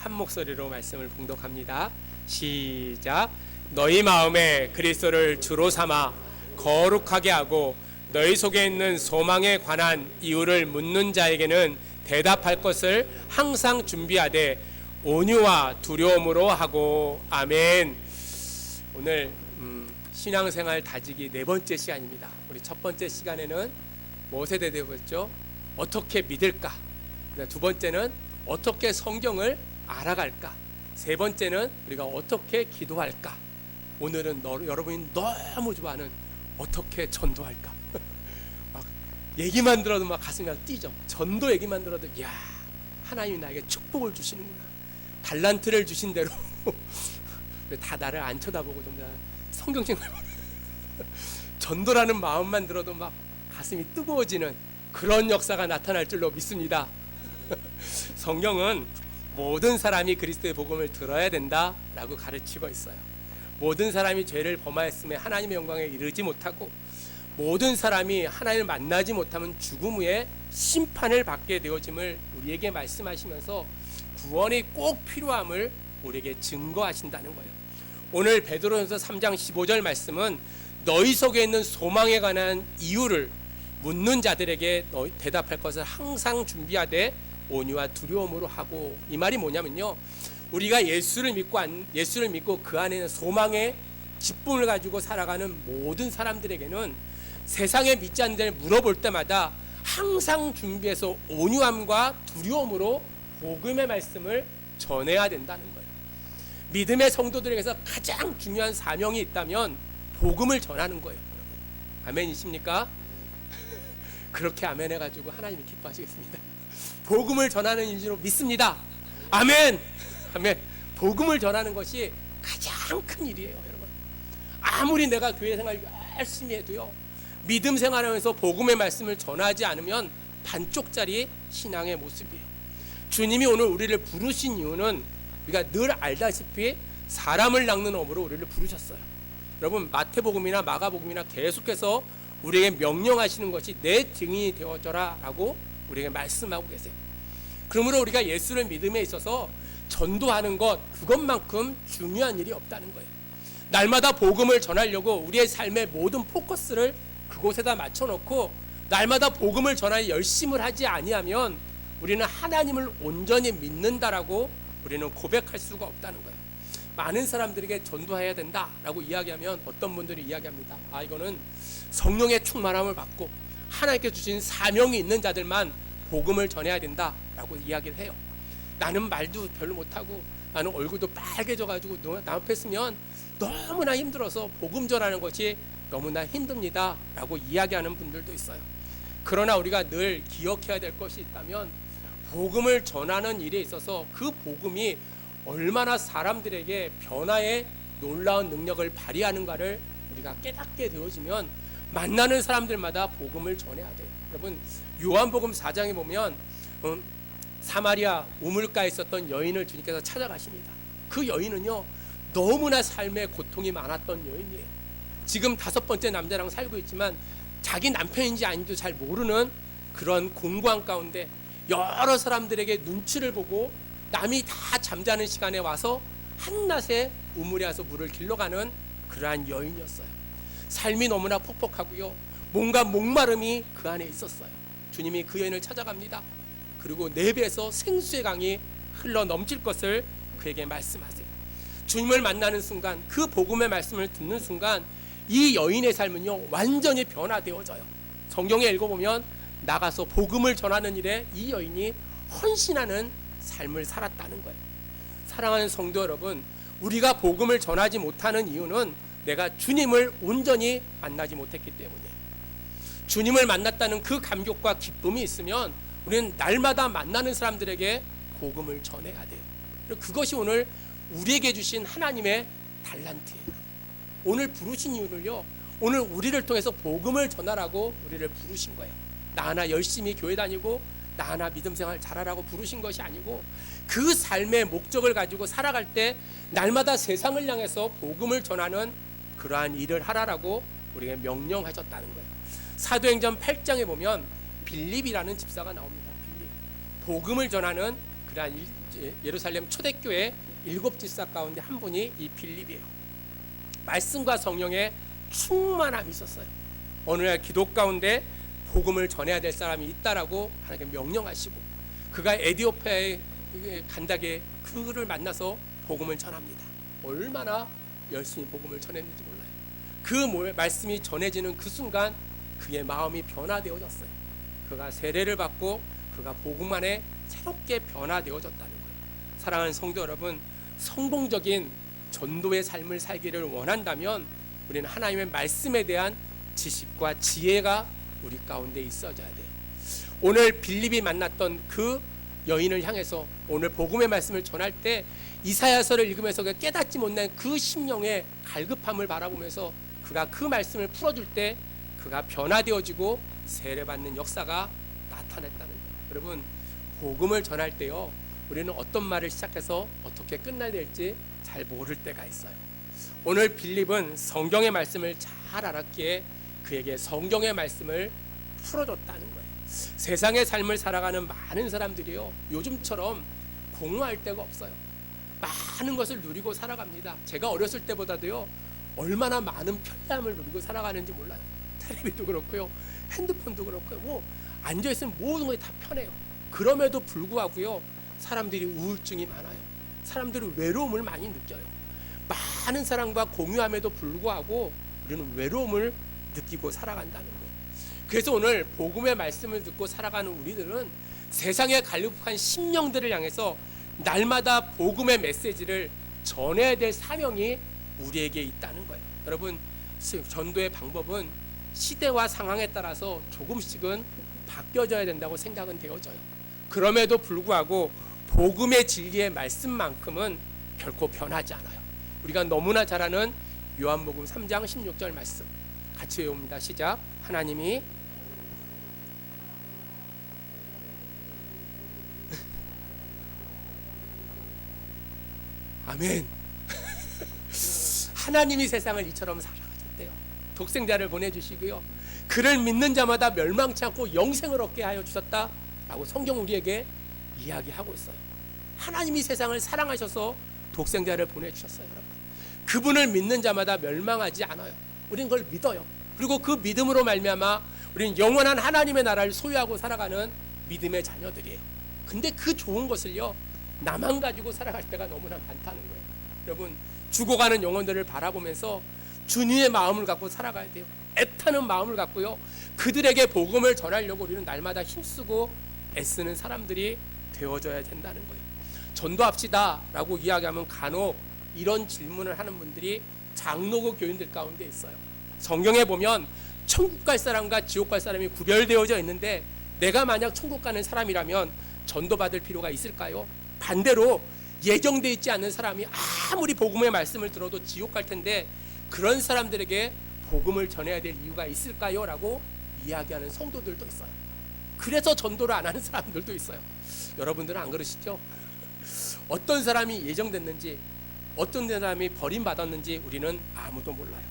한 목소리로 말씀을 봉독합니다. 시작. 너희 마음에 그리스도를 주로 삼아 거룩하게 하고 너희 속에 있는 소망에 관한 이유를 묻는 자에게는 대답할 것을 항상 준비하되 온유와 두려움으로 하고. 아멘. 오늘 신앙생활 다지기 네 번째 시간입니다. 우리 첫 번째 시간에는 무엇에 대해 배웠죠? 어떻게 믿을까? 두 번째는 어떻게 성경을 알아갈까? 세 번째는 우리가 어떻게 기도할까? 오늘은 여러분이 너무 좋아하는 어떻게 전도할까? 막 얘기만 들어도 막 가슴이 막 뛰죠. 전도 얘기만 들어도 야, 하나님이 나에게 축복을 주시는구나. 달란트를 주신 대로 다 나를 안 쳐다보고 좀 성경책 전도라는 마음만 들어도 막 가슴이 뜨거워지는 그런 역사가 나타날 줄로 믿습니다. 성경은 모든 사람이 그리스도의 복음을 들어야 된다라고 가르치고 있어요. 모든 사람이 죄를 범하였음에 하나님의 영광에 이르지 못하고 모든 사람이 하나님을 만나지 못하면 죽음 후에 심판을 받게 되어짐을 우리에게 말씀하시면서 구원이 꼭 필요함을 우리에게 증거하신다는 거예요. 오늘 베드로전서 3장 15절 말씀은 너희 속에 있는 소망에 관한 이유를 묻는 자들에게 너희 대답할 것을 항상 준비하되 온유와 두려움으로 하고. 이 말이 뭐냐면요, 우리가 예수를 믿고 그 안에는 소망의 기쁨을 가지고 살아가는 모든 사람들에게는 세상에 믿지 않는 자를 물어볼 때마다 항상 준비해서 온유함과 두려움으로 복음의 말씀을 전해야 된다는 거예요. 믿음의 성도들에게서 가장 중요한 사명이 있다면 복음을 전하는 거예요. 아멘이십니까? 그렇게 아멘 해가지고 하나님이 기뻐하시겠습니다. 복음을 전하는 인지로 믿습니다. 아멘. 아멘. 복음을 전하는 것이 가장 큰 일이에요, 여러분. 아무리 내가 교회 생활 열심히 해도요, 믿음 생활하면서 복음의 말씀을 전하지 않으면 반쪽짜리 신앙의 모습이에요. 주님이 오늘 우리를 부르신 이유는 우리가 늘 알다시피 사람을 낚는 업으로 우리를 부르셨어요. 여러분, 마태복음이나 마가복음이나 계속해서 우리에게 명령하시는 것이 내 증인이 되어져라 라고 우리에게 말씀하고 계세요. 그러므로 우리가 예수를 믿음에 있어서 전도하는 것, 그것만큼 중요한 일이 없다는 거예요. 날마다 복음을 전하려고 우리의 삶의 모든 포커스를 그곳에다 맞춰놓고 날마다 복음을 전할 열심을 하지 아니하면 우리는 하나님을 온전히 믿는다라고 우리는 고백할 수가 없다는 거예요. 많은 사람들에게 전도해야 된다라고 이야기하면 어떤 분들이 이야기합니다. 아, 이거는 성령의 충만함을 받고 하나님께 주신 사명이 있는 자들만 복음을 전해야 된다라고 이야기를 해요. 나는 말도 별로 못하고 나는 얼굴도 빨개져가지고 남 앞에 서면 너무나 힘들어서 복음 전하는 것이 너무나 힘듭니다 라고 이야기하는 분들도 있어요. 그러나 우리가 늘 기억해야 될 것이 있다면 복음을 전하는 일에 있어서 그 복음이 얼마나 사람들에게 변화의 놀라운 능력을 발휘하는가를 우리가 깨닫게 되어지면 만나는 사람들마다 복음을 전해야 돼요. 여러분, 요한복음 4장에 보면 사마리아 우물가에 있었던 여인을 주님께서 찾아가십니다. 그 여인은요, 너무나 삶의 고통이 많았던 여인이에요. 지금 5번째 남자랑 살고 있지만 자기 남편인지 아닌지도 잘 모르는 그런 공고한 가운데 여러 사람들에게 눈치를 보고 남이 다 잠자는 시간에 와서 한낮에 우물에 와서 물을 길러가는 그러한 여인이었어요. 삶이 너무나 퍽퍽하고요, 뭔가 목마름이 그 안에 있었어요. 주님이 그 여인을 찾아갑니다. 그리고 네 배에서 생수의 강이 흘러 넘칠 것을 그에게 말씀하세요. 주님을 만나는 순간, 그 복음의 말씀을 듣는 순간 이 여인의 삶은요, 완전히 변화되어져요. 성경에 읽어보면 나가서 복음을 전하는 일에 이 여인이 헌신하는 삶을 살았다는 거예요. 사랑하는 성도 여러분, 우리가 복음을 전하지 못하는 이유는 내가 주님을 온전히 만나지 못했기 때문이에요. 주님을 만났다는 그 감격과 기쁨이 있으면 우리는 날마다 만나는 사람들에게 복음을 전해야 돼요. 그것이 오늘 우리에게 주신 하나님의 달란트예요. 오늘 부르신 이유는요, 오늘 우리를 통해서 복음을 전하라고 우리를 부르신 거예요. 나 하나 열심히 교회 다니고 나 하나 믿음 생활 잘하라고 부르신 것이 아니고 그 삶의 목적을 가지고 살아갈 때 날마다 세상을 향해서 복음을 전하는 그러한 일을 하라라고 우리에게 명령하셨다는 거예요. 사도행전 8장에 보면 빌립이라는 집사가 나옵니다. 빌립. 복음을 전하는 그러한 예루살렘 초대교회 7집사 가운데 한 분이 이 빌립이에요. 말씀과 성령의 충만함이 있었어요. 어느 날 기도 가운데 복음을 전해야 될 사람이 있다라고 하나님께 명령하시고 그가 에디오피아의 간다게 그를 만나서 복음을 전합니다. 얼마나 열심히 복음을 전했는지 몰라요. 그 말씀이 전해지는 그 순간 그의 마음이 변화되어졌어요. 그가 세례를 받고 그가 복음 안에 새롭게 변화되어졌다는 거예요. 사랑하는 성도 여러분, 성공적인 전도의 삶을 살기를 원한다면 우리는 하나님의 말씀에 대한 지식과 지혜가 우리 가운데 있어져야 돼요. 오늘 빌립이 만났던 그 여인을 향해서 오늘 복음의 말씀을 전할 때 이사야서를 읽으면서 깨닫지 못한 그 심령의 갈급함을 바라보면서 그가 그 말씀을 풀어줄 때 그가 변화되어지고 세례받는 역사가 나타났다는 거예요. 여러분, 복음을 전할 때요, 우리는 어떤 말을 시작해서 어떻게 끝나야 될지 잘 모를 때가 있어요. 오늘 빌립은 성경의 말씀을 잘 알았기에 그에게 성경의 말씀을 풀어줬다는 거예요. 세상의 삶을 살아가는 많은 사람들이요, 요즘처럼 공허할 데가 없어요. 많은 것을 누리고 살아갑니다. 제가 어렸을 때보다도요, 얼마나 많은 편리함을 누리고 살아가는지 몰라요. 텔레비도 그렇고요, 핸드폰도 그렇고요, 뭐 앉아있으면 모든 것이 다 편해요. 그럼에도 불구하고요, 사람들이 우울증이 많아요. 사람들이 외로움을 많이 느껴요. 많은 사람과 공유함에도 불구하고 우리는 외로움을 느끼고 살아간다는 거예요. 그래서 오늘 복음의 말씀을 듣고 살아가는 우리들은 세상에 갈급한 심령들을 향해서 날마다 복음의 메시지를 전해야 될 사명이 우리에게 있다는 거예요. 여러분, 전도의 방법은 시대와 상황에 따라서 조금씩은 바뀌어져야 된다고 생각은 되어져요. 그럼에도 불구하고 복음의 진리의 말씀만큼은 결코 변하지 않아요. 우리가 너무나 잘 아는 요한복음 3장 16절 말씀 같이 외웁니다. 시작. 하나님이 아멘. 하나님이 세상을 이처럼 사랑하셨대요. 독생자를 보내주시고요, 그를 믿는 자마다 멸망치 않고 영생을 얻게 하여 주셨다라고 성경 우리에게 이야기하고 있어요. 하나님이 세상을 사랑하셔서 독생자를 보내주셨어요. 여러분, 그분을 믿는 자마다 멸망하지 않아요. 우리는 그걸 믿어요. 그리고 그 믿음으로 말미암아 우리는 영원한 하나님의 나라를 소유하고 살아가는 믿음의 자녀들이에요. 근데 그 좋은 것을요, 나만 가지고 살아갈 때가 너무나 많다는 거예요. 여러분, 죽어가는 영혼들을 바라보면서 주님의 마음을 갖고 살아가야 돼요. 애타는 마음을 갖고요, 그들에게 복음을 전하려고 우리는 날마다 힘쓰고 애쓰는 사람들이 되어져야 된다는 거예요. 전도합시다 라고 이야기하면 간혹 이런 질문을 하는 분들이 장로교 교인들 가운데 있어요. 성경에 보면 천국 갈 사람과 지옥 갈 사람이 구별되어져 있는데 내가 만약 천국 가는 사람이라면 전도받을 필요가 있을까요? 반대로 예정되어 있지 않는 사람이 아무리 복음의 말씀을 들어도 지옥 갈 텐데 그런 사람들에게 복음을 전해야 될 이유가 있을까요? 라고 이야기하는 성도들도 있어요. 그래서 전도를 안 하는 사람들도 있어요. 여러분들은 안 그러시죠? 어떤 사람이 예정됐는지, 어떤 사람이 버림받았는지 우리는 아무도 몰라요.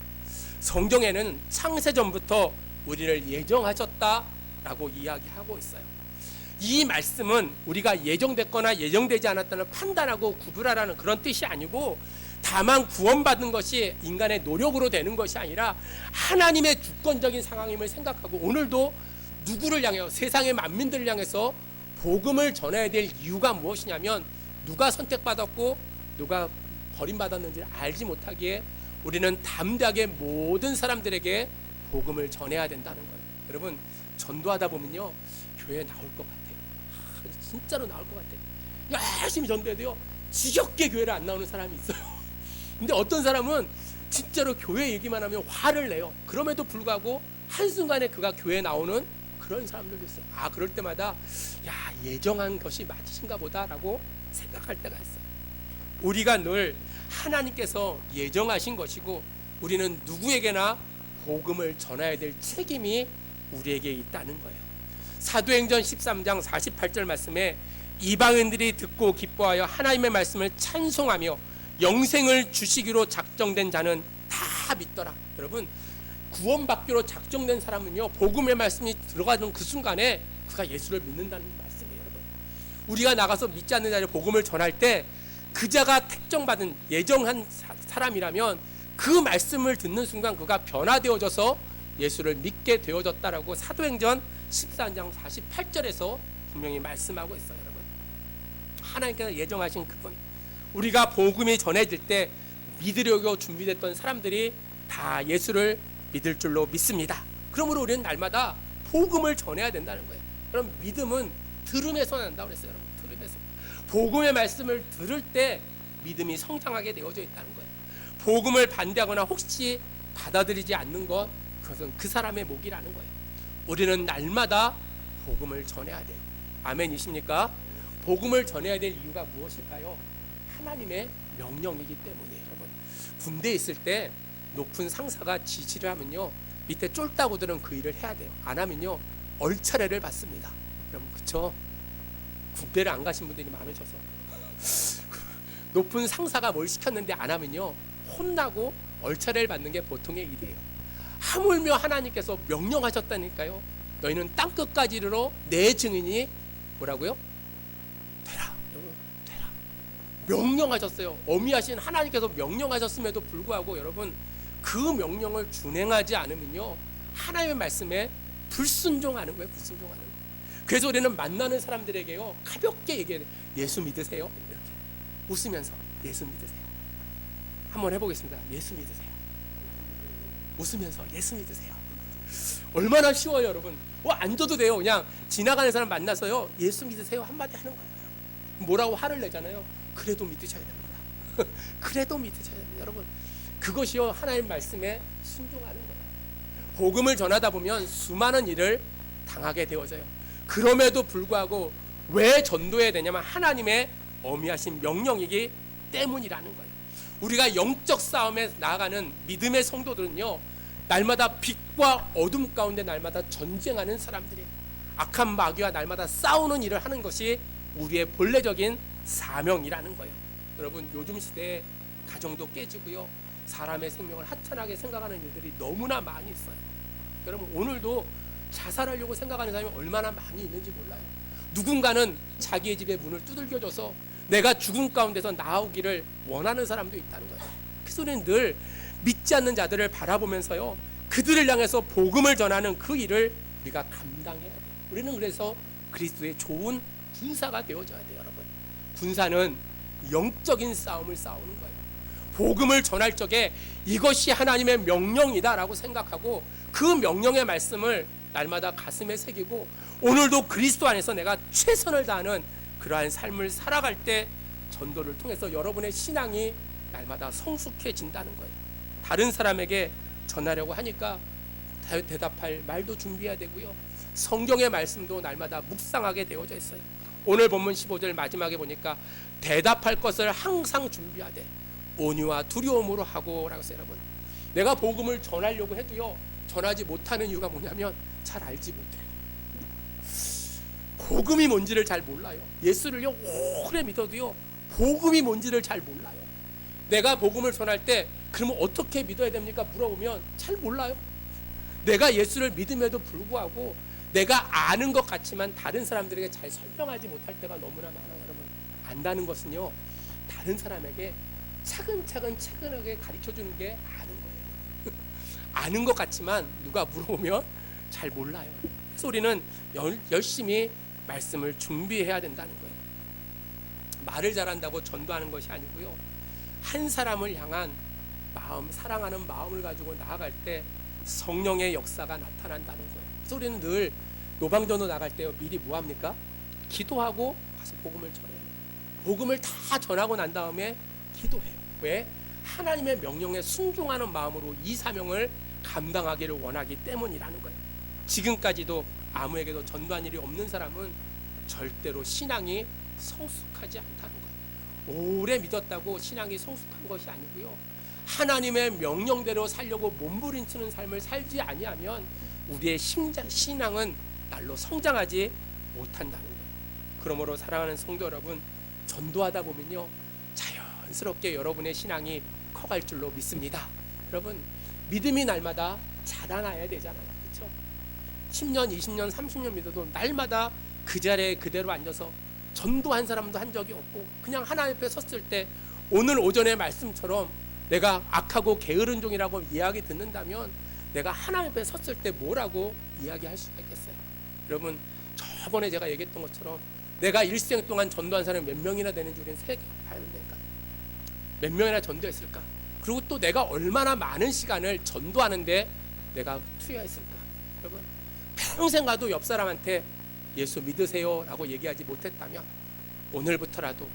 성경에는 창세전부터 우리를 예정하셨다라고 이야기하고 있어요. 이 말씀은 우리가 예정됐거나 예정되지 않았다는 판단하고 구분하라는 그런 뜻이 아니고, 다만 구원받은 것이 인간의 노력으로 되는 것이 아니라 하나님의 주권적인 상황임을 생각하고, 오늘도 누구를 향해서, 세상의 만민들을 향해서 복음을 전해야 될 이유가 무엇이냐면 누가 선택받았고 누가 버림받았는지를 알지 못하기에 우리는 담대하게 모든 사람들에게 복음을 전해야 된다는 거예요. 여러분, 전도하다 보면요, 교회에 나올 것 같아요. 진짜로 나올 것 같아요. 열심히 전도해도요, 지겹게 교회를 안 나오는 사람이 있어요. 근데 어떤 사람은 진짜로 교회 얘기만 하면 화를 내요. 그럼에도 불구하고 한순간에 그가 교회에 나오는 그런 사람들도 있어요. 그럴 때마다 예정한 것이 맞으신가 보다라고 생각할 때가 있어요. 우리가 늘 하나님께서 예정하신 것이고 우리는 누구에게나 복음을 전해야 될 책임이 우리에게 있다는 거예요. 사도행전 13장 48절 말씀에 이방인들이 듣고 기뻐하여 하나님의 말씀을 찬송하며 영생을 주시기로 작정된 자는 다 믿더라. 여러분, 구원받기로 작정된 사람은요, 복음의 말씀이 들어가는 그 순간에 그가 예수를 믿는다는 말씀이에요. 여러분, 우리가 나가서 믿지 않는 자를 복음을 전할 때 그자가 택정받은 예정한 사람이라면 그 말씀을 듣는 순간 그가 변화되어져서 예수를 믿게 되어졌다라고 사도행전 14장 48절에서 분명히 말씀하고 있어요. 여러분, 하나님께서 예정하신 그분, 우리가 복음이 전해질 때 믿으려고 준비됐던 사람들이 다 예수를 믿을 줄로 믿습니다. 그러므로 우리는 날마다 복음을 전해야 된다는 거예요. 그럼 믿음은 들음에서 난다고 그랬어요. 여러분, 들음에서. 복음의 말씀을 들을 때 믿음이 성장하게 되어져 있다는 거예요. 복음을 반대하거나 혹시 받아들이지 않는 것, 그것은 그 사람의 목이라는 거예요. 우리는 날마다 복음을 전해야 돼요. 아멘이십니까? 복음을 전해야 될 이유가 무엇일까요? 하나님의 명령이기 때문이에요. 여러분, 군대에 있을 때 높은 상사가 지시를 하면요, 밑에 쫄따구들은 그 일을 해야 돼요. 안 하면요, 얼차례를 받습니다. 여러분, 그쵸? 군대를 안 가신 분들이 많으셔서 높은 상사가 뭘 시켰는데 안 하면요, 혼나고 얼차례를 받는 게 보통의 일이에요. 하물며 하나님께서 명령하셨다니까요. 너희는 땅끝까지 이르러 내 증인이 뭐라고요? 되라. 여러분, 되라. 명령하셨어요. 어미하신 하나님께서 명령하셨음에도 불구하고 여러분, 그 명령을 준행하지 않으면요, 하나님의 말씀에 불순종하는 거예요. 불순종하는 거예요. 그래서 우리는 만나는 사람들에게요, 가볍게 얘기해요. 예수 믿으세요? 이렇게 웃으면서 예수 믿으세요. 한번 해보겠습니다. 예수 믿으세요. 웃으면서 예수 믿으세요. 얼마나 쉬워요, 여러분. 안 줘도 돼요. 그냥 지나가는 사람 만나서요, 예수 믿으세요 한마디 하는 거예요. 뭐라고 화를 내잖아요. 그래도 믿으셔야 됩니다. 그래도 믿으셔야 됩니다. 여러분, 그것이요, 하나님 말씀에 순종하는 거예요. 복음을 전하다 보면 수많은 일을 당하게 되어져요. 그럼에도 불구하고 왜 전도해야 되냐면 하나님의 어미하신 명령이기 때문이라는 거예요. 우리가 영적 싸움에 나아가는 믿음의 성도들은요, 날마다 빛과 어둠 가운데 날마다 전쟁하는 사람들이에요. 악한 마귀와 날마다 싸우는 일을 하는 것이 우리의 본래적인 사명이라는 거예요. 여러분, 요즘 시대에 가정도 깨지고요, 사람의 생명을 하찮게 생각하는 일들이 너무나 많이 있어요. 여러분, 오늘도 자살하려고 생각하는 사람이 얼마나 많이 있는지 몰라요. 누군가는 자기의 집의 문을 두들겨줘서 내가 죽음 가운데서 나오기를 원하는 사람도 있다는 거예요. 그래서 우리는 늘 믿지 않는 자들을 바라보면서요, 그들을 향해서 복음을 전하는 그 일을 우리가 감당해야 돼요. 우리는 그래서 그리스도의 좋은 군사가 되어줘야 돼요. 여러분, 군사는 영적인 싸움을 싸우는 거예요. 복음을 전할 적에 이것이 하나님의 명령이다라고 생각하고 그 명령의 말씀을 날마다 가슴에 새기고 오늘도 그리스도 안에서 내가 최선을 다하는 그러한 삶을 살아갈 때 전도를 통해서 여러분의 신앙이 날마다 성숙해진다는 거예요. 다른 사람에게 전하려고 하니까 대답할 말도 준비해야 되고요, 성경의 말씀도 날마다 묵상하게 되어져 있어요. 오늘 본문 15절 마지막에 보니까 대답할 것을 항상 준비하되 온유와 두려움으로 하고 라고 써요. 여러분, 내가 복음을 전하려고 해도요, 전하지 못하는 이유가 뭐냐면 잘 알지 못해요. 복음이 뭔지를 잘 몰라요. 예수를요 오래 믿어도요, 복음이 뭔지를 잘 몰라요. 내가 복음을 전할 때 그러면 어떻게 믿어야 됩니까? 물어보면 잘 몰라요. 내가 예수를 믿음에도 불구하고 내가 아는 것 같지만 다른 사람들에게 잘 설명하지 못할 때가 너무나 많아요. 여러분, 안다는 것은요, 다른 사람에게 차근차근 체근하게 가르쳐주는 게 아는 거예요. 아는 것 같지만 누가 물어보면 잘 몰라요. 그래서 우리는 열심히 말씀을 준비해야 된다는 거예요. 말을 잘한다고 전도하는 것이 아니고요, 한 사람을 향한 마음, 사랑하는 마음을 가지고 나아갈 때 성령의 역사가 나타난다는 거예요. 그래서 우리는 늘 노방전도 나갈 때요, 미리 뭐합니까? 기도하고 가서 복음을 전해요. 복음을 다 전하고 난 다음에 기도해요. 왜? 하나님의 명령에 순종하는 마음으로 이 사명을 감당하기를 원하기 때문이라는 거예요. 지금까지도 아무에게도 전도한 일이 없는 사람은 절대로 신앙이 성숙하지 않다는 거예요. 오래 믿었다고 신앙이 성숙한 것이 아니고요, 하나님의 명령대로 살려고 몸부림치는 삶을 살지 아니하면 우리의 신앙은 날로 성장하지 못한다는 거예요. 그러므로 사랑하는 성도 여러분, 전도하다 보면요, 자연스럽게 여러분의 신앙이 커갈 줄로 믿습니다. 여러분, 믿음이 날마다 자라나야 되잖아요. 그렇죠? 10년, 20년, 30년 믿어도 날마다 그 자리에 그대로 앉아서 전도한 사람도 한 적이 없고, 그냥 하나님 앞에 섰을 때 오늘 오전의 말씀처럼 내가 악하고 게으른 종이라고 이야기 듣는다면 내가 하나님 앞에 섰을 때 뭐라고 이야기할 수가 있겠어요? 여러분, 저번에 제가 얘기했던 것처럼 내가 일생 동안 전도한 사람이 몇 명이나 되는지 우리는 생각해봐야 된다니까. 몇 명이나 전도했을까? 그리고 또 내가 얼마나 많은 시간을 전도하는데 내가 투여했을까? 여러분, 평생 가도 옆 사람한테 예수 믿으세요 라고 얘기하지 못했다면 오늘부터라도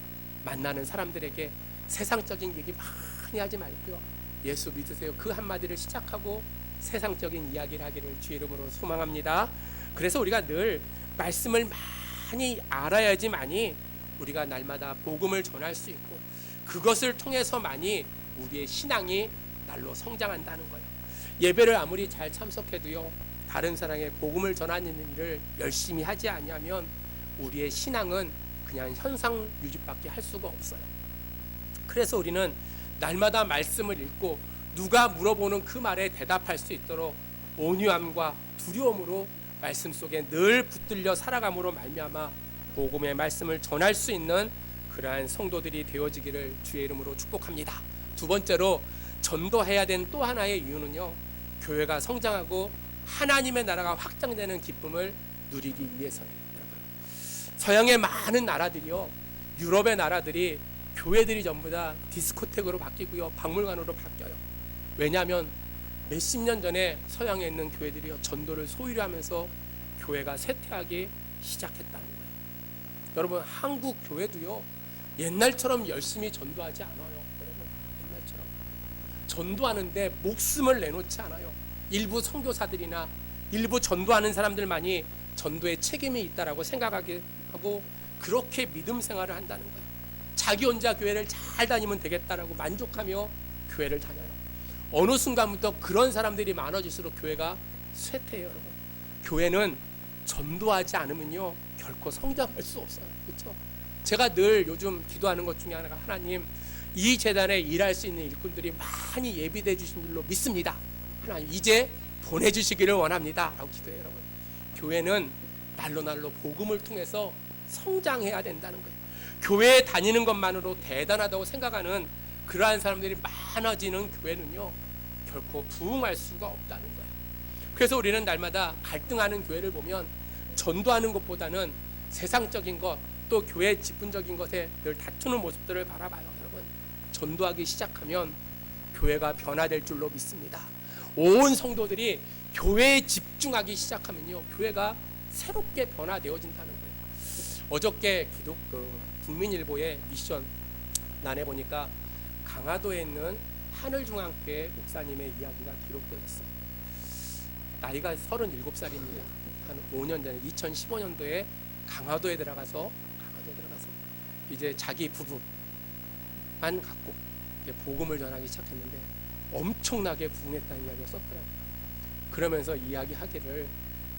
만나는 사람들에게 세상적인 얘기 많이 하지 말고요, 예수 믿으세요 그 한마디를 시작하고 세상적인 이야기를 하기를 주의 이름으로 소망합니다. 그래서 우리가 늘 말씀을 많이 알아야지만이 우리가 날마다 복음을 전할 수 있고, 그것을 통해서만이 우리의 신앙이 날로 성장한다는 거예요. 예배를 아무리 잘 참석해도요, 다른 사람에게 복음을 전하는 일을 열심히 하지 아니하면 우리의 신앙은 그냥 현상 유지밖에 할 수가 없어요. 그래서 우리는 날마다 말씀을 읽고 누가 물어보는 그 말에 대답할 수 있도록 온유함과 두려움으로 말씀 속에 늘 붙들려 살아감으로 말미암아 복음의 말씀을 전할 수 있는 그러한 성도들이 되어지기를 주의 이름으로 축복합니다. 두 번째로 전도해야 된 또 하나의 이유는요, 교회가 성장하고 하나님의 나라가 확장되는 기쁨을 누리기 위해서예요. 여러분, 서양의 많은 나라들이요, 유럽의 나라들이 교회들이 전부 다 디스코텍으로 바뀌고요, 박물관으로 바뀌어요. 왜냐하면 몇십 년 전에 서양에 있는 교회들이요, 전도를 소유로 하면서 교회가 쇠퇴하기 시작했다는 거예요. 여러분, 한국 교회도요, 옛날처럼 열심히 전도하지 않아요. 여러분, 옛날처럼 전도하는데 목숨을 내놓지 않아요. 일부 선교사들이나 일부 전도하는 사람들만이 전도에 책임이 있다라고 생각하게 하고 그렇게 믿음 생활을 한다는 거예요. 자기 혼자 교회를 잘 다니면 되겠다라고 만족하며 교회를 다녀요. 어느 순간부터 그런 사람들이 많아질수록 교회가 쇠퇴해요. 여러분, 교회는 전도하지 않으면요 결코 성장할 수 없어요. 그렇죠? 제가 늘 요즘 기도하는 것 중에 하나가, 하나님, 이 재단에 일할 수 있는 일꾼들이 많이 예비돼 주신 줄로 믿습니다. 하나님, 이제 보내주시기를 원합니다 라고 기도해요. 여러분, 교회는 날로 복음을 통해서 성장해야 된다는 거예요. 교회에 다니는 것만으로 대단하다고 생각하는 그러한 사람들이 많아지는 교회는요 결코 부흥할 수가 없다는 거예요. 그래서 우리는 날마다 갈등하는 교회를 보면 전도하는 것보다는 세상적인 것, 또 교회 직분적인 것에 늘 다투는 모습들을 바라봐요. 여러분, 전도하기 시작하면 교회가 변화될 줄로 믿습니다. 온 성도들이 교회에 집중하기 시작하면요 교회가 새롭게 변화되어진다는 거예요. 어저께 국민일보의 미션 난에 보니까 강화도에 있는 하늘중앙교회 목사님의 이야기가 기록되었어요. 나이가 37살입니다. 한 5년 전에 2015년도에 강화도에 들어가서 이제 자기 부부만 갖고 이제 복음을 전하기 시작했는데 엄청나게 부흥했다는 이야기를 썼더라고요. 그러면서 이야기하기를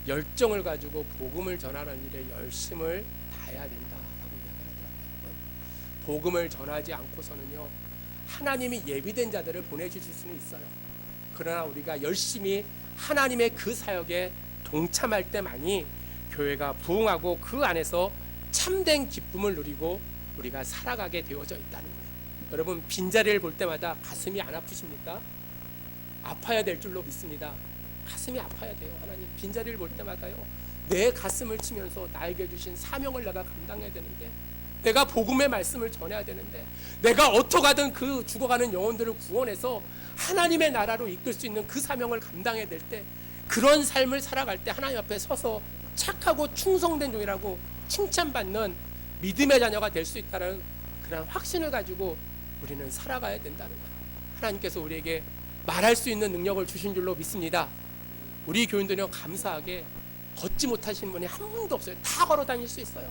열정을 가지고 복음을 전하는 일에 열심을 다해야 된다라고 이야기를 하더라고요. 복음을 전하지 않고서는요 하나님이 예비된 자들을 보내주실 수는 있어요. 그러나 우리가 열심히 하나님의 그 사역에 동참할 때만이 교회가 부흥하고 그 안에서 참된 기쁨을 누리고 우리가 살아가게 되어져 있다는 거예요. 여러분, 빈자리를 볼 때마다 가슴이 안 아프십니까? 아파야 될 줄로 믿습니다. 가슴이 아파야 돼요. 하나님, 빈자리를 볼 때마다요 내 가슴을 치면서 나에게 주신 사명을 내가 감당해야 되는데, 내가 복음의 말씀을 전해야 되는데, 내가 어떡하든 그 죽어가는 영혼들을 구원해서 하나님의 나라로 이끌 수 있는 그 사명을 감당해야 될 때, 그런 삶을 살아갈 때 하나님 앞에 서서 착하고 충성된 종이라고 칭찬받는 믿음의 자녀가 될 수 있다는 그런 확신을 가지고 우리는 살아가야 된다는 거예요. 하나님께서 우리에게 말할 수 있는 능력을 주신 줄로 믿습니다. 우리 교인들은 감사하게 걷지 못하시는 분이 한 분도 없어요. 다 걸어 다닐 수 있어요.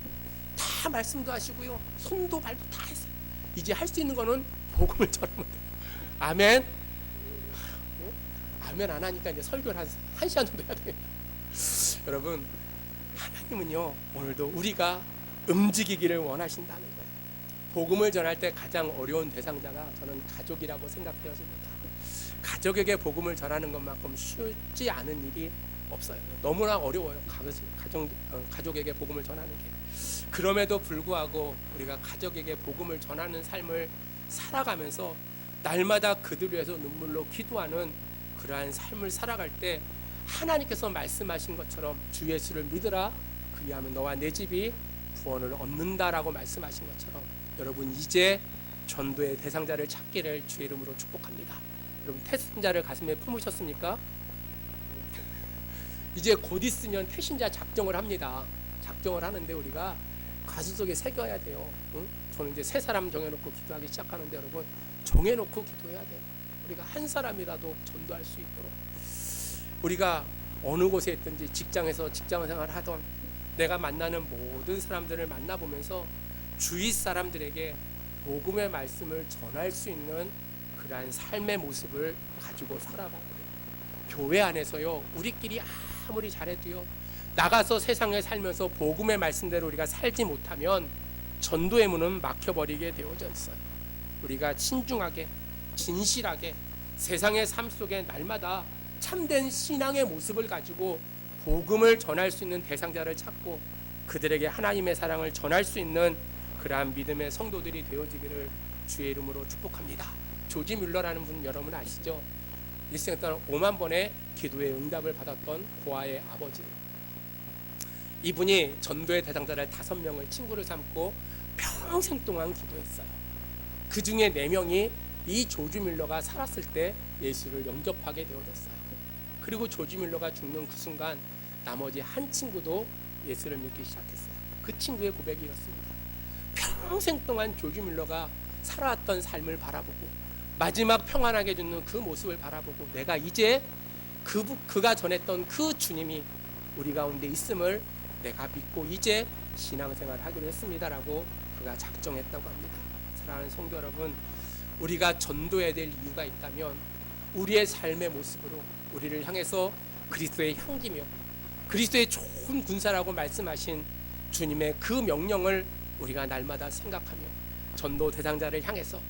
다 말씀도 하시고요, 손도 발도 다 했어요. 이제 할 수 있는 거는 복음을 전하면 돼요. 아멘. 아멘 안 하니까 이제 설교를 한 시간 정도 해야 되겠다. 여러분, 하나님은요 오늘도 우리가 움직이기를 원하신다는 거예요. 복음을 전할 때 가장 어려운 대상자가 저는 가족이라고 생각되어집니다. 가족에게 복음을 전하는 것만큼 쉽지 않은 일이 없어요. 너무나 어려워요. 가족에게 복음을 전하는 게. 그럼에도 불구하고 우리가 가족에게 복음을 전하는 삶을 살아가면서 날마다 그들 위해서 눈물로 기도하는 그러한 삶을 살아갈 때 하나님께서 말씀하신 것처럼 주 예수를 믿으라 그리하면 너와 내 집이 구원을 얻는다라고 말씀하신 것처럼 여러분 이제 전도의 대상자를 찾기를 주의 이름으로 축복합니다. 여러분 태신자를 가슴에 품으셨습니까? 이제 곧 있으면 태신자 작정을 합니다. 작정을 하는데 우리가 가슴 속에 새겨야 돼요. 응? 저는 이제 세 사람 정해놓고 기도하기 시작하는데 여러분 정해놓고 기도해야 돼요. 우리가 한 사람이라도 전도할 수 있도록 우리가 어느 곳에 있든지 직장에서 직장생활을 하던 내가 만나는 모든 사람들을 만나보면서 주위 사람들에게 복음의 말씀을 전할 수 있는 그러한 삶의 모습을 가지고 살아가야 돼요. 교회 안에서요 우리끼리 아무리 잘해도요 나가서 세상에 살면서 복음의 말씀대로 우리가 살지 못하면 전도의 문은 막혀버리게 되어져 있어요. 우리가 신중하게 진실하게 세상의 삶 속에 날마다 참된 신앙의 모습을 가지고 복음을 전할 수 있는 대상자를 찾고 그들에게 하나님의 사랑을 전할 수 있는 그러한 믿음의 성도들이 되어지기를 주의 이름으로 축복합니다. 조지 뮬러라는 분 여러분 아시죠? 일생 동안 5만 번의 기도의 응답을 받았던 고아의 아버지. 이분이 전도의 대상자를 5명을 친구를 삼고 평생 동안 기도했어요. 그 중에 4명이 이 조지 뮬러가 살았을 때 예수를 영접하게 되어졌어요. 그리고 조지 뮬러가 죽는 그 순간 나머지 한 친구도 예수를 믿기 시작했어요. 그 친구의 고백이 이렇습니다. 평생 동안 조지 뮬러가 살아왔던 삶을 바라보고 마지막 평안하게 주는 그 모습을 바라보고 내가 이제 그가 전했던 그 주님이 우리 가운데 있음을 내가 믿고 이제 신앙생활을 하기로 했습니다라고 그가 작정했다고 합니다. 사랑하는 성도 여러분, 우리가 전도해야 될 이유가 있다면 우리의 삶의 모습으로 우리를 향해서 그리스도의 향기며 그리스도의 좋은 군사라고 말씀하신 주님의 그 명령을 우리가 날마다 생각하며 전도 대상자를 향해서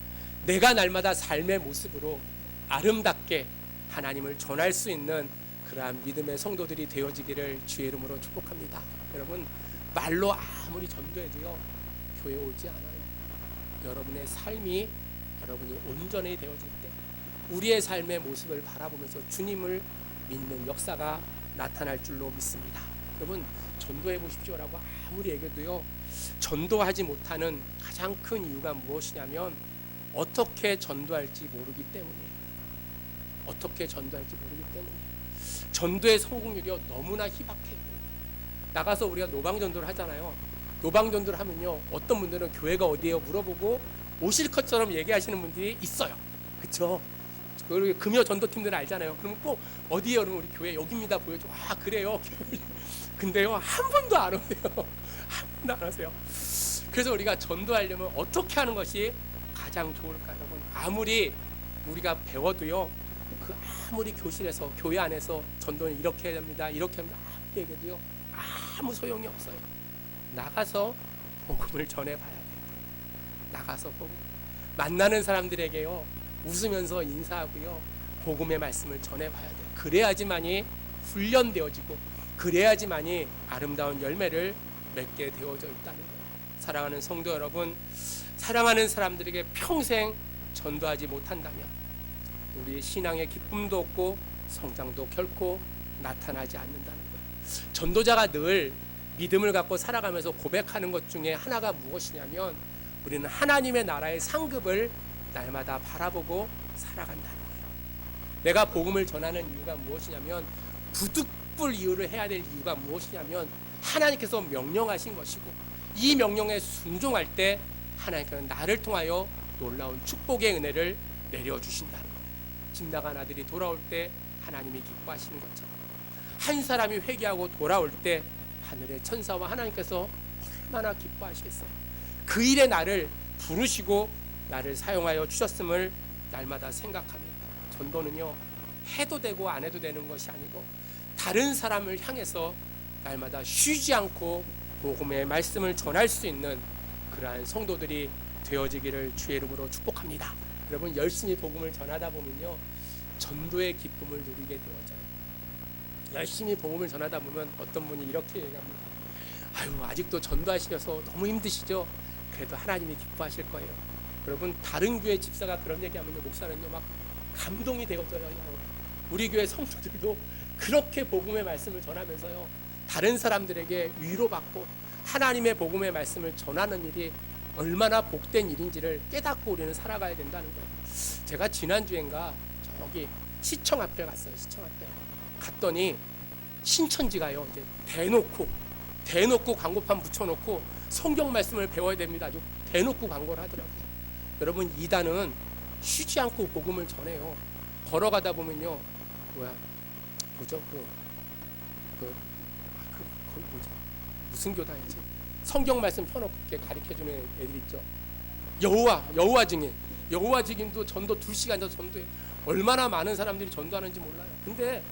내가 날마다 삶의 모습으로 아름답게 하나님을 전할 수 있는 그러한 믿음의 성도들이 되어지기를 주의 이름으로 축복합니다. 여러분 말로 아무리 전도해도요 교회 오지 않아요. 여러분의 삶이 여러분이 온전히 되어질 때 우리의 삶의 모습을 바라보면서 주님을 믿는 역사가 나타날 줄로 믿습니다. 여러분 전도해 보십시오라고 아무리 얘기해도요 전도하지 못하는 가장 큰 이유가 무엇이냐면 어떻게 전도할지 모르기 때문이에요. 어떻게 전도할지 모르기 때문이에요. 전도의 성공률이 너무나 희박해요. 나가서 우리가 노방전도를 하잖아요. 노방전도를 하면요 어떤 분들은 교회가 어디예요 물어보고 오실 것처럼 얘기하시는 분들이 있어요. 그렇죠? 그리고 금요 전도팀들은 알잖아요. 그러면 꼭 어디예요? 그러면 우리 교회 여기입니다 보여줘. 아 그래요? 근데요 한 번도 안 오세요. 한 번도 안 오세요. 그래서 우리가 전도하려면 어떻게 하는 것이 가장 좋을까? 여러분 아무리 우리가 배워도요 그 아무리 교실에서 교회 안에서 전도는 이렇게 해야 됩니다 이렇게 합니다 아무리 얘기해도요 아무 소용이 없어요. 나가서 복음을 전해봐야 돼요. 나가서 복음 만나는 사람들에게요 웃으면서 인사하고요 복음의 말씀을 전해봐야 돼요. 그래야지만이 훈련되어지고 그래야지만이 아름다운 열매를 맺게 되어져 있다는 거예요. 사랑하는 성도 여러분, 사랑하는 사람들에게 평생 전도하지 못한다면 우리의 신앙의 기쁨도 없고 성장도 결코 나타나지 않는다는 거예요. 전도자가 늘 믿음을 갖고 살아가면서 고백하는 것 중에 하나가 무엇이냐면 우리는 하나님의 나라의 상급을 날마다 바라보고 살아간다는 거예요. 내가 복음을 전하는 이유가 무엇이냐면 부득불 이유를 해야 될 이유가 무엇이냐면 하나님께서 명령하신 것이고 이 명령에 순종할 때 하나님께서는 나를 통하여 놀라운 축복의 은혜를 내려주신다는 거예요. 집 나간 아들이 돌아올 때 하나님이 기뻐하시는 것처럼 한 사람이 회개하고 돌아올 때 하늘의 천사와 하나님께서 얼마나 기뻐하시겠어요. 그 일에 나를 부르시고 나를 사용하여 주셨음을 날마다 생각하며 전도는요 해도 되고 안 해도 되는 것이 아니고 다른 사람을 향해서 날마다 쉬지 않고 복음의 말씀을 전할 수 있는 그러한 성도들이 되어지기를 주의 이름으로 축복합니다. 여러분 열심히 복음을 전하다 보면요 전도의 기쁨을 누리게 되어져요. 열심히 복음을 전하다 보면 어떤 분이 이렇게 얘기합니다. 아유, 아직도 전도하시려서 너무 힘드시죠? 그래도 하나님이 기뻐하실 거예요. 여러분, 다른 교회 집사가 그런 얘기하면요, 목사는요 막 감동이 되어져요. 우리 교회 성도들도 그렇게 복음의 말씀을 전하면서요, 다른 사람들에게 위로받고 하나님의 복음의 말씀을 전하는 일이 얼마나 복된 일인지를 깨닫고 우리는 살아가야 된다는 거예요. 제가 지난주엔가 저기 시청 앞에 갔어요. 시청 앞에 갔더니 신천지가요, 이제 대놓고 광고판 붙여놓고 성경 말씀을 배워야 됩니다. 아주 대놓고 광고를 하더라고요. 여러분, 이단은 쉬지 않고 복음을 전해요. 걸어가다 보면요, 뭐죠? 거기 뭐죠? 무슨 교단이지? 성경 말씀 펴놓고 이렇게 가르쳐주는 애들 있죠. 여호와 증인도 전도 2시간 전 전도해. 얼마나 많은 사람들이 전도하는지 몰라요. 근데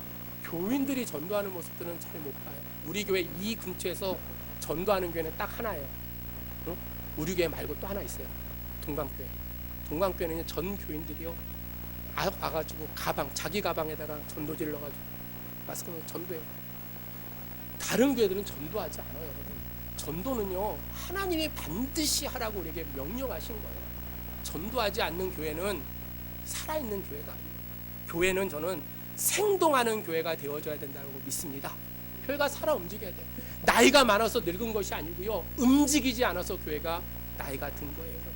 교인들이 전도하는 모습들은 잘 못 봐요. 우리 교회 이 근처에서 전도하는 교회는 딱 하나예요. 응? 우리 교회 말고 또 하나 있어요. 동강교회. 동강교회는 전 교인들이요, 와가지고 자기 가방에다가 전도지를 넣어가지고 마스크는 전도해요. 다른 교회들은 전도하지 않아요, 여러분. 전도는요, 하나님이 반드시 하라고 우리에게 명령하신 거예요. 전도하지 않는 교회는 살아있는 교회가 아니에요. 교회는 저는 생동하는 교회가 되어줘야 된다고 믿습니다. 교회가 살아 움직여야 돼요. 나이가 많아서 늙은 것이 아니고요, 움직이지 않아서 교회가 나이가 든 거예요, 여러분.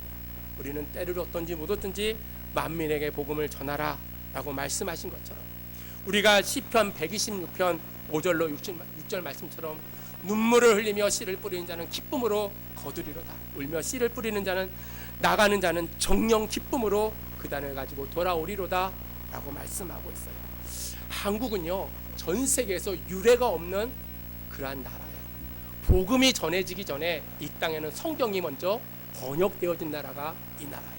우리는 때를 얻든지 못 얻든지 만민에게 복음을 전하라 라고 말씀하신 것처럼, 우리가 시편 126편 5절로 6절 말씀처럼 눈물을 흘리며 씨를 뿌리는 자는 기쁨으로 거두리로다. 울며 씨를 뿌리는 자는, 나가는 자는 정령 기쁨으로 그 단을 가지고 돌아오리로다 라고 말씀하고 있어요. 한국은요, 전 세계에서 유례가 없는 그러한 나라예요. 복음이 전해지기 전에 이 땅에는 성경이 먼저 번역되어진 나라가 이 나라예요.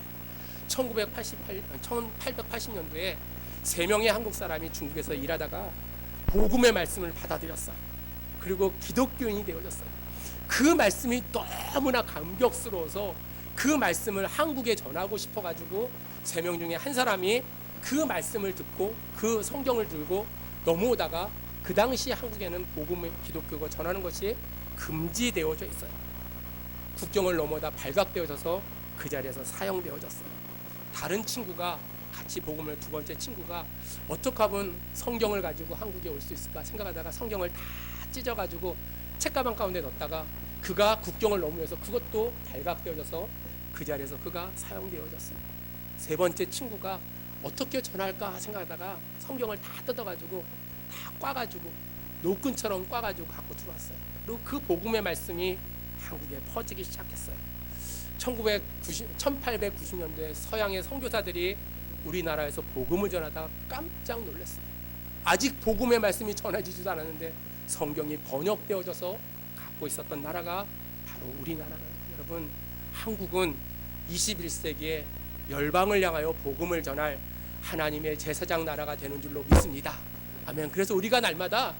1880년도에 3명의 한국 사람이 중국에서 일하다가 복음의 말씀을 받아들였어요. 그리고 기독교인이 되어졌어요. 그 말씀이 너무나 감격스러워서 그 말씀을 한국에 전하고 싶어가지고 3명 중에 한 사람이 그 말씀을 듣고 그 성경을 들고 넘어오다가, 그 당시 한국에는 복음의 기독교가 전하는 것이 금지되어져 있어요. 국경을 넘어다 발각되어져서 그 자리에서 사형되어졌어요. 다른 친구가, 같이 복음을 2번째 친구가 어떻게 하면 성경을 가지고 한국에 올 수 있을까 생각하다가 성경을 다 찢어가지고 책가방 가운데 넣었다가 그가 국경을 넘으면서 그것도 발각되어져서 그 자리에서 그가 사형되어졌어요. 3번째 친구가 어떻게 전할까 생각하다가 성경을 다 뜯어가지고 다 꽈가지고 노끈처럼 꽈가지고 갖고 들어왔어요. 그리고 그 복음의 말씀이 한국에 퍼지기 시작했어요. 1890년도에 서양의 선교사들이 우리나라에서 복음을 전하다가 깜짝 놀랐어요. 아직 복음의 말씀이 전해지지도 않았는데 성경이 번역되어져서 갖고 있었던 나라가 바로 우리나라예요. 여러분, 한국은 21세기에 열방을 향하여 복음을 전할 하나님의 제사장 나라가 되는 줄로 믿습니다. 아멘. 그래서 우리가 날마다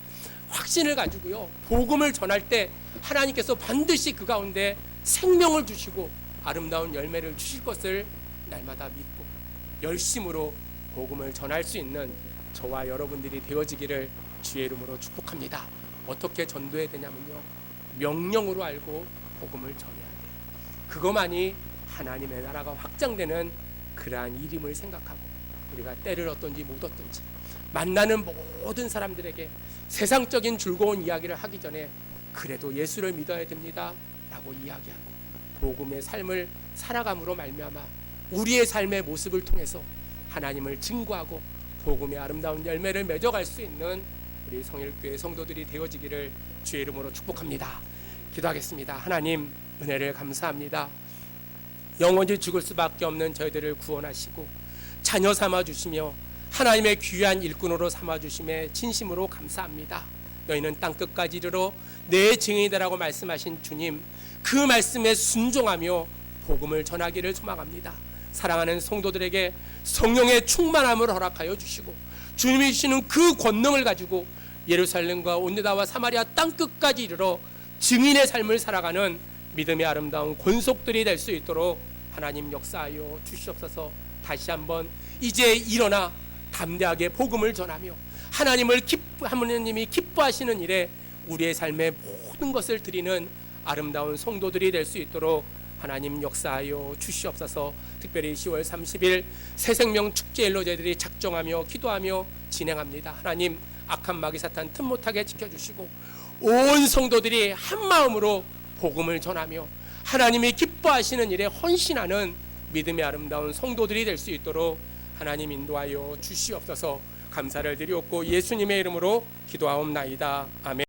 확신을 가지고요, 복음을 전할 때 하나님께서 반드시 그 가운데 생명을 주시고 아름다운 열매를 주실 것을 날마다 믿고 열심으로 복음을 전할 수 있는 저와 여러분들이 되어지기를 주의 이름으로 축복합니다. 어떻게 전도해야 되냐면요, 명령으로 알고 복음을 전해야 돼요. 그것만이 하나님의 나라가 확장되는 그러한 일임을 생각하고, 우리가 때를 얻든지 못 얻든지 만나는 모든 사람들에게 세상적인 즐거운 이야기를 하기 전에 그래도 예수를 믿어야 됩니다 라고 이야기하고, 복음의 삶을 살아감으로 말미암아 우리의 삶의 모습을 통해서 하나님을 증거하고 복음의 아름다운 열매를 맺어갈 수 있는 우리 성일교회 성도들이 되어지기를 주의 이름으로 축복합니다. 기도하겠습니다. 하나님, 은혜를 감사합니다. 영원히 죽을 수밖에 없는 저희들을 구원하시고 자녀 삼아주시며 하나님의 귀한 일꾼으로 삼아주심에 진심으로 감사합니다. 너희는 땅끝까지 이르러 내 증인이라고 말씀하신 주님, 그 말씀에 순종하며 복음을 전하기를 소망합니다. 사랑하는 성도들에게 성령의 충만함을 허락하여 주시고 주님이 주시는 그 권능을 가지고 예루살렘과 온유다와 사마리아 땅끝까지 이르러 증인의 삶을 살아가는 믿음의 아름다운 권속들이 될 수 있도록 하나님 역사하여 주시옵소서. 다시 한번 이제 일어나 담대하게 복음을 전하며 하나님이 기뻐하시는 일에 우리의 삶의 모든 것을 드리는 아름다운 성도들이 될 수 있도록 하나님 역사하여 주시옵소서. 특별히 10월 30일 새생명 축제일로 저희들이 작정하며 기도하며 진행합니다. 하나님 악한 마귀 사탄 틈 못하게 지켜주시고 온 성도들이 한 마음으로 복음을 전하며 하나님이 기뻐하시는 일에 헌신하는 믿음의 아름다운 성도들이 될 수 있도록 하나님 인도하여 주시옵소서. 감사를 드리옵고 예수님의 이름으로 기도하옵나이다. 아멘.